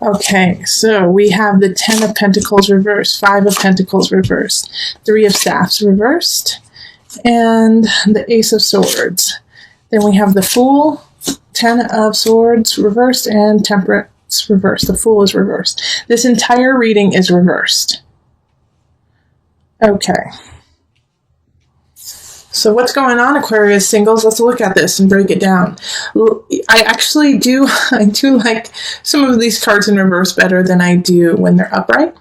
Okay, so we have the 10 of Pentacles reversed, 5 of Pentacles reversed, 3 of Staffs reversed, and the Ace of Swords. Then we have the Fool, 10 of Swords reversed, and Temperance reversed. The Fool is reversed. This entire reading is reversed. Okay. So what's going on, Aquarius singles? Let's look at this and break it down. I do like some of these cards in reverse better than I do when they're upright.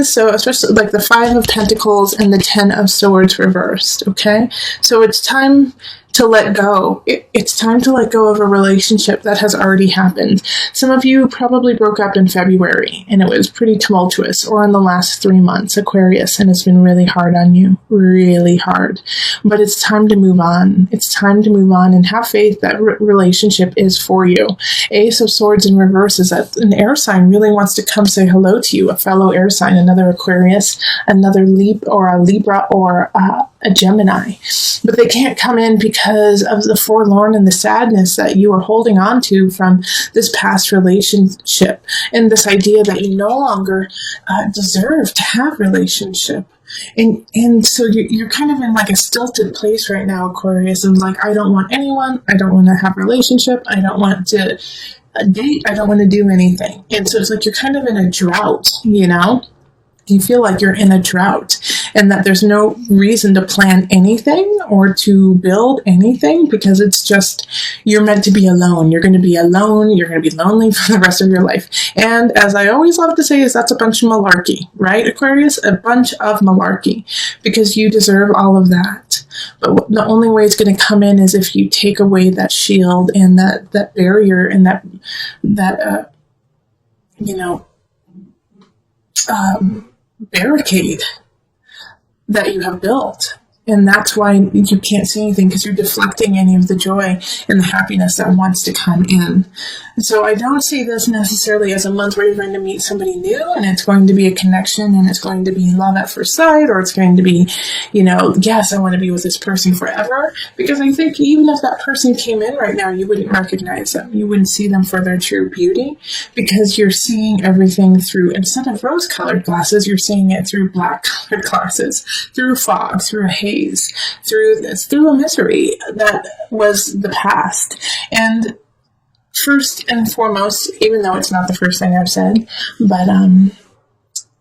So especially like the 5 of Pentacles and the 10 of Swords reversed, okay? So it's time to let go. It's time to let go of a relationship that has already happened. Some of you probably broke up in February and it was pretty tumultuous, or in the last 3 months, Aquarius, and it's been really hard on you, really hard. But it's time to move on. It's time to move on and have faith that relationship is for you. Ace of Swords in reverse is that an air sign really wants to come say hello to you, a fellow air sign, another Aquarius, another Libra, or a Gemini. But they can't come in because of the forlorn and the sadness that you are holding on to from this past relationship, and this idea that you no longer deserve to have relationship. And so you're kind of in like a stilted place right now, Aquarius, of like, I don't want anyone, I don't want to have a relationship, I don't want to date, I don't want to do anything. And so it's like you're kind of in a drought, you know? You feel like you're in a drought and that there's no reason to plan anything or to build anything, because it's just, you're meant to be alone. You're going to be alone. You're going to be lonely for the rest of your life. And as I always love to say, is that's a bunch of malarkey, right, Aquarius? A bunch of malarkey, because you deserve all of that. But the only way it's going to come in is if you take away that shield and that barrier and that barricade that you have built. And that's why you can't see anything, because you're deflecting any of the joy and the happiness that wants to come in. And so I don't see this necessarily as a month where you're going to meet somebody new and it's going to be a connection and it's going to be love at first sight, or it's going to be, yes, I want to be with this person forever. Because I think even if that person came in right now, you wouldn't recognize them. You wouldn't see them for their true beauty, because you're seeing everything through, instead of rose-colored glasses, you're seeing it through black-colored glasses, through fog, through a haze, through a misery that was the past. And first and foremost, even though it's not the first thing I've said, but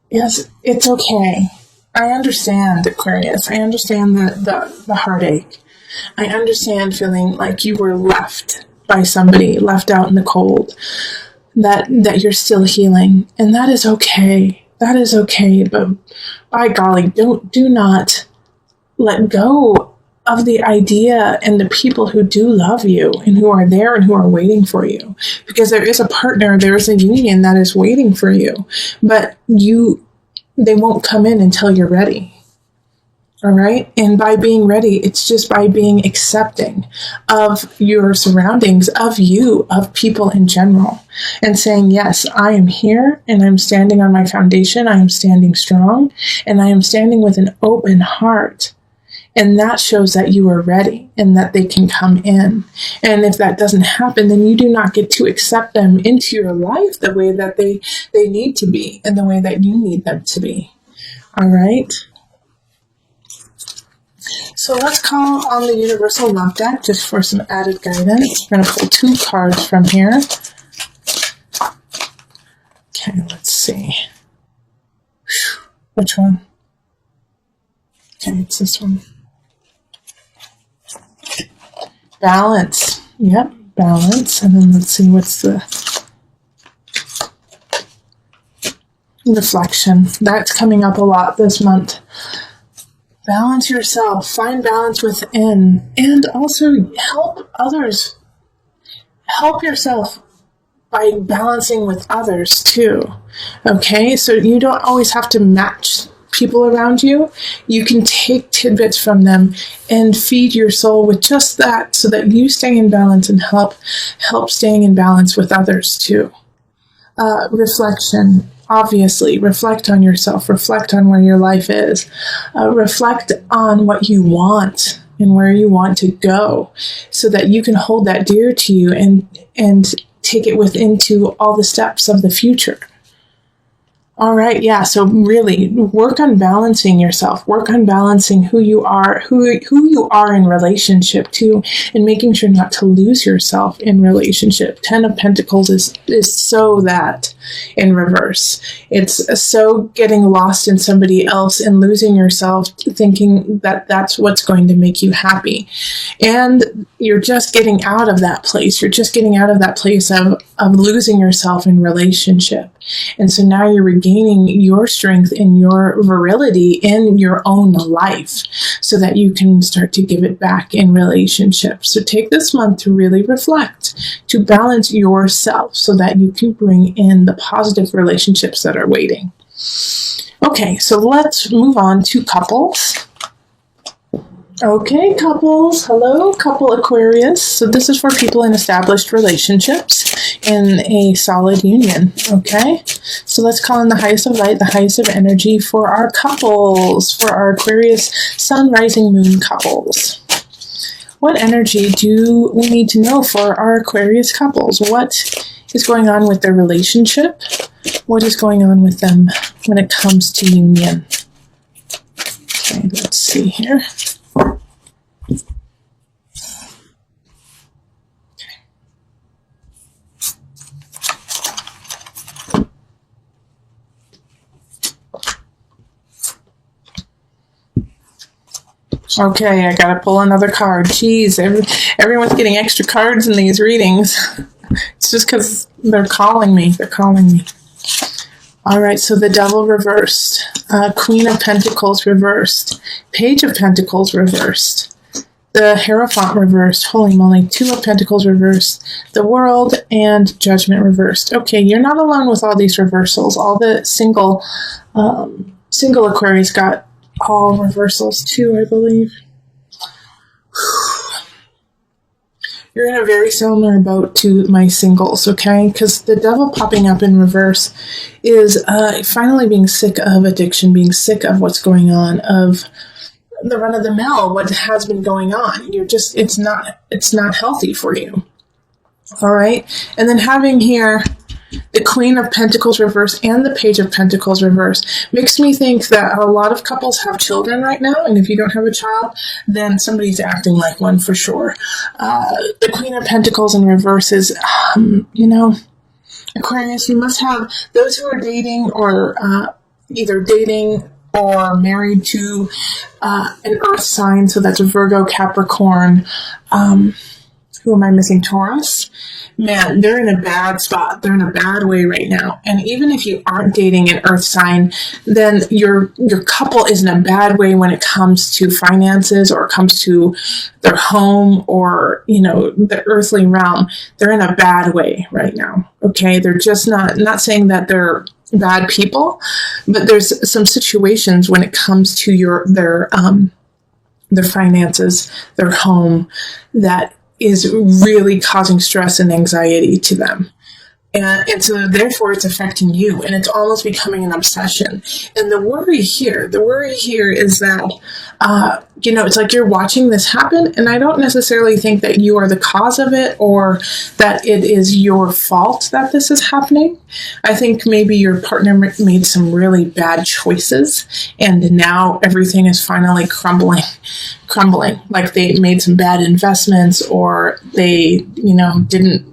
yes, it's okay. I understand, Aquarius. I understand the heartache. I understand feeling like you were left by somebody, left out in the cold, that you're still healing, and that is okay. That is okay, but by golly, do not let go of the idea and the people who do love you and who are there and who are waiting for you, because there is a partner, there is a union that is waiting for you, but they won't come in until you're ready. All right. And by being ready, it's just by being accepting of your surroundings, of you, of people in general, and saying, yes, I am here and I'm standing on my foundation. I am standing strong and I am standing with an open heart. And that shows that you are ready and that they can come in. And if that doesn't happen, then you do not get to accept them into your life the way that they need to be and the way that you need them to be. All right. So let's call on the Universal Love deck just for some added guidance. We're going to pull 2 cards from here. Okay, let's see. Which one? Okay, it's this one. Balance. Yep, balance. And then let's see what's the reflection. That's coming up a lot this month. Balance yourself. Find balance within. And also help others. Help yourself by balancing with others too. Okay? So you don't always have to match people around you. You can take tidbits from them and feed your soul with just that, so that you stay in balance and help staying in balance with others too. Reflection. Obviously, reflect on yourself. Reflect on where your life is. Reflect on what you want and where you want to go, so that you can hold that dear to you and take it into all the steps of the future. All right, yeah, so really work on balancing yourself, work on balancing who you are in relationship to, and making sure not to lose yourself in relationship. 10 of Pentacles is so that in reverse. It's so getting lost in somebody else and losing yourself, thinking that that's what's going to make you happy. And you're just getting out of that place. You're just getting out of that place of losing yourself in relationship. And so now you're regaining your strength and your virility in your own life so that you can start to give it back in relationships. So take this month to really reflect, to balance yourself so that you can bring in the positive relationships that are waiting. Okay, so let's move on to couples. Okay, couples. Hello, couple Aquarius. So this is for people in established relationships in a solid union. Okay, so let's call in the highest of light, the highest of energy for our couples, for our Aquarius sun, rising, moon couples. What energy do we need to know for our Aquarius couples? What is going on with their relationship? What is going on with them when it comes to union? Okay, let's see here. Okay, I gotta pull another card. Jeez, everyone's getting extra cards in these readings. It's just because they're calling me. All right, so the Devil reversed. Queen of Pentacles reversed. Page of Pentacles reversed. The Hierophant reversed. Holy moly. Two of Pentacles reversed. The World and Judgment reversed. Okay, you're not alone with all these reversals. All the single Aquarius got all reversals too, I believe. You're in a very similar boat to my singles, okay? Because the Devil popping up in reverse is finally being sick of addiction, being sick of what's going on, of the run-of-the-mill, what has been going on. It's not healthy for you. All right? And then having here the Queen of Pentacles reverse and the Page of Pentacles reverse makes me think that a lot of couples have children right now, and if you don't have a child, then somebody's acting like one for sure. The Queen of Pentacles in reverse is, Aquarius, you must have those who are dating or either dating or married to an earth sign, so that's a Virgo, Capricorn, who am I missing? Taurus. Man, they're in a bad spot. They're in a bad way right now. And even if you aren't dating an earth sign, then your couple is in a bad way when it comes to finances or it comes to their home or, the earthly realm. They're in a bad way right now. Okay. They're just not saying that they're bad people, but there's some situations when it comes to their finances, their home, that is really causing stress and anxiety to them. And so therefore it's affecting you, and it's almost becoming an obsession. And the worry here is that, it's like you're watching this happen, and I don't necessarily think that you are the cause of it or that it is your fault that this is happening. I think maybe your partner made some really bad choices, and now everything is finally crumbling. Like they made some bad investments, or they, didn't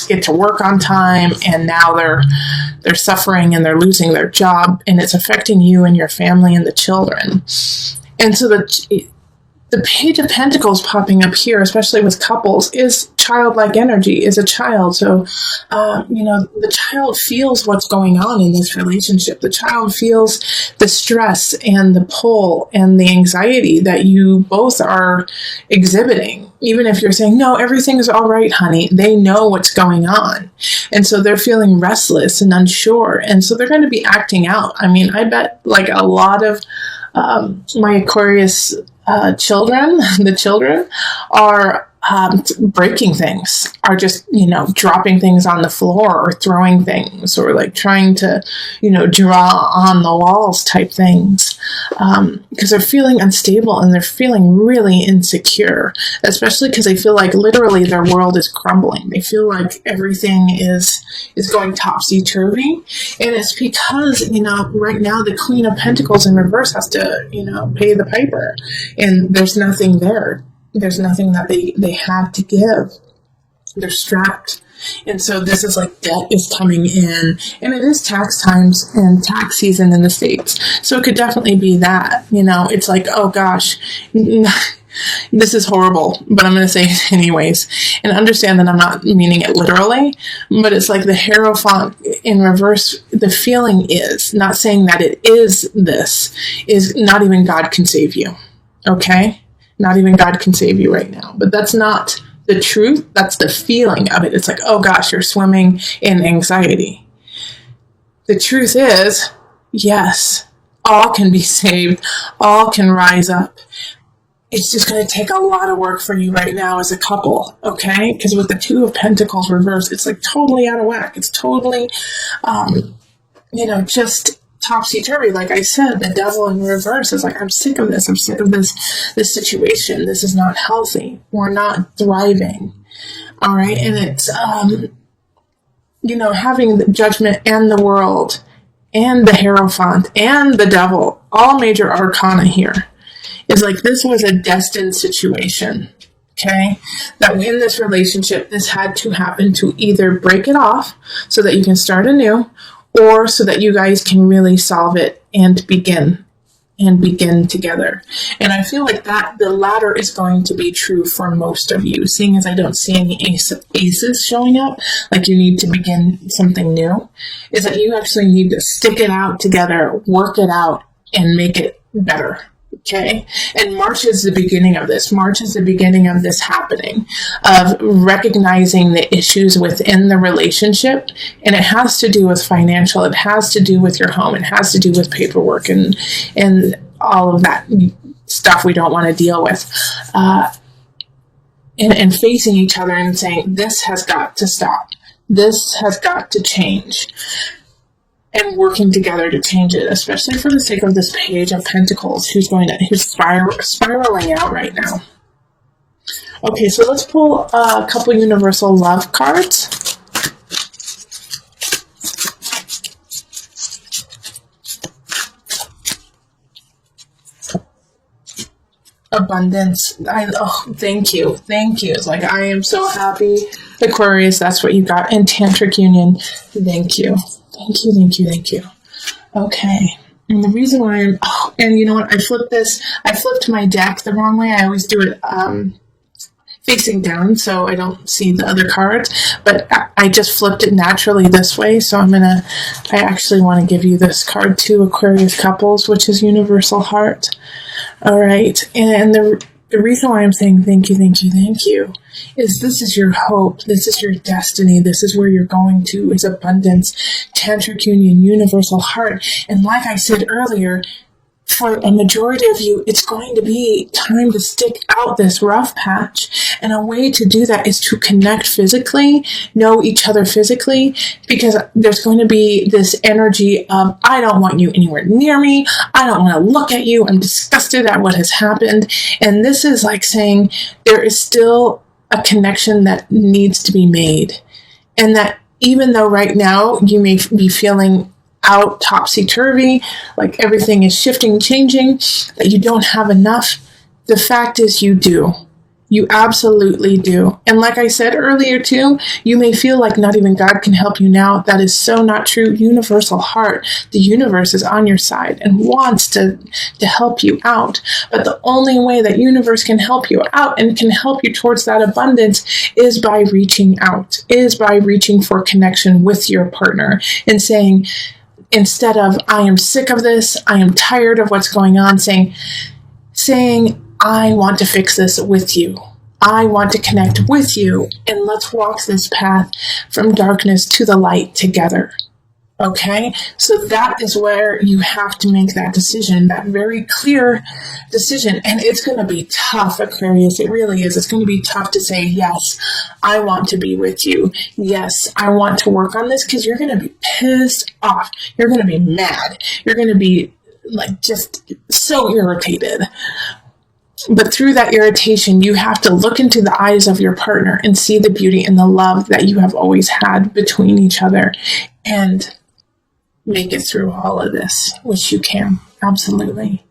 get to work on time, and now they're suffering and they're losing their job, and it's affecting you and your family and the children. And so the Page of Pentacles popping up here, especially with couples, is childlike energy, is a child. So, the child feels what's going on in this relationship. The child feels the stress and the pull and the anxiety that you both are exhibiting. Even if you're saying, no, everything's all right, honey, they know what's going on. And so they're feeling restless and unsure. And so they're going to be acting out. I mean, I bet like a lot of my Aquarius children, the children are breaking things, are just, dropping things on the floor or throwing things, or like trying to, draw on the walls type things, because they're feeling unstable and they're feeling really insecure, especially because they feel like literally their world is crumbling. They feel like everything is going topsy-turvy, and it's because, right now the Queen of Pentacles in reverse has to, pay the piper, and there's nothing there. There's nothing that they have to give. They're strapped. And so this is like debt is coming in, and it is tax times and tax season in the States. So it could definitely be that, it's like, oh gosh, this is horrible, but I'm going to say it anyways. And understand that I'm not meaning it literally, but it's like the Hierophant in reverse. The feeling is, not saying that it is this, is not even God can save you. Okay? Not even God can save you right now. But that's not the truth. That's the feeling of it. It's like, oh gosh, you're swimming in anxiety. The truth is, yes, all can be saved. All can rise up. It's just going to take a lot of work for you right now as a couple, okay? Because with the Two of Pentacles reversed, it's like totally out of whack. It's totally, just topsy-turvy. Like I said, the Devil in reverse is like, I'm sick of this. I'm sick of this situation. This is not healthy. We're not thriving. All right. And it's, having the Judgment and the World and the Hierophant and the Devil, all major arcana here, is like, this was a destined situation. Okay. That in this relationship, this had to happen to either break it off so that you can start anew, or so that you guys can really solve it and begin together. And I feel like that the latter is going to be true for most of you, seeing as I don't see any aces showing up, like you need to begin something new, is that you actually need to stick it out together, work it out, and make it better. Okay. And March is the beginning of this. March is the beginning of this happening, of recognizing the issues within the relationship. And it has to do with financial. It has to do with your home. It has to do with paperwork and all of that stuff we don't want to deal with. And facing each other and saying, this has got to stop. This has got to change. And working together to change it, especially for the sake of this Page of Pentacles, who's spiraling out right now. Okay, so let's pull a couple universal love cards. Abundance. Thank you. It's like, I am so happy. Aquarius, that's what you got. And Tantric Union. Thank you. Thank you. Okay. And the reason why and you know what? I flipped my deck the wrong way. I always do it facing down so I don't see the other cards, but I just flipped it naturally this way. So I actually want to give you this card too, Aquarius couples, which is Universal Heart. All right. And the reason why I'm saying thank you is this is your hope. This is your destiny. This is where you're going to, is abundance, Tantric Union, Universal Heart. And like I said earlier, for a majority of you, it's going to be time to stick out this rough patch. And a way to do that is to connect physically, know each other physically, because there's going to be this energy of, I don't want you anywhere near me. I don't want to look at you. I'm disgusted at what has happened. And this is like saying there is still a connection that needs to be made. And that even though right now you may be feeling out topsy-turvy, like everything is shifting, changing, that you don't have enough, the fact is you do. You absolutely do. And like I said earlier too, you may feel like not even God can help you now. That is so not true. Universal Heart, the universe is on your side and wants to help you out. But the only way that universe can help you out and can help you towards that abundance is by reaching out, is by reaching for connection with your partner and saying, instead of, I am sick of this, I am tired of what's going on, saying, I want to fix this with you. I want to connect with you, and let's walk this path from darkness to the light together. Okay, so that is where you have to make that decision, that very clear decision. And it's going to be tough, Aquarius. It really is. It's going to be tough to say, yes, I want to be with you. Yes, I want to work on this, because you're going to be pissed off. You're going to be mad. You're going to be like just so irritated. But through that irritation, you have to look into the eyes of your partner and see the beauty and the love that you have always had between each other, and make it through all of this, which you can. Absolutely.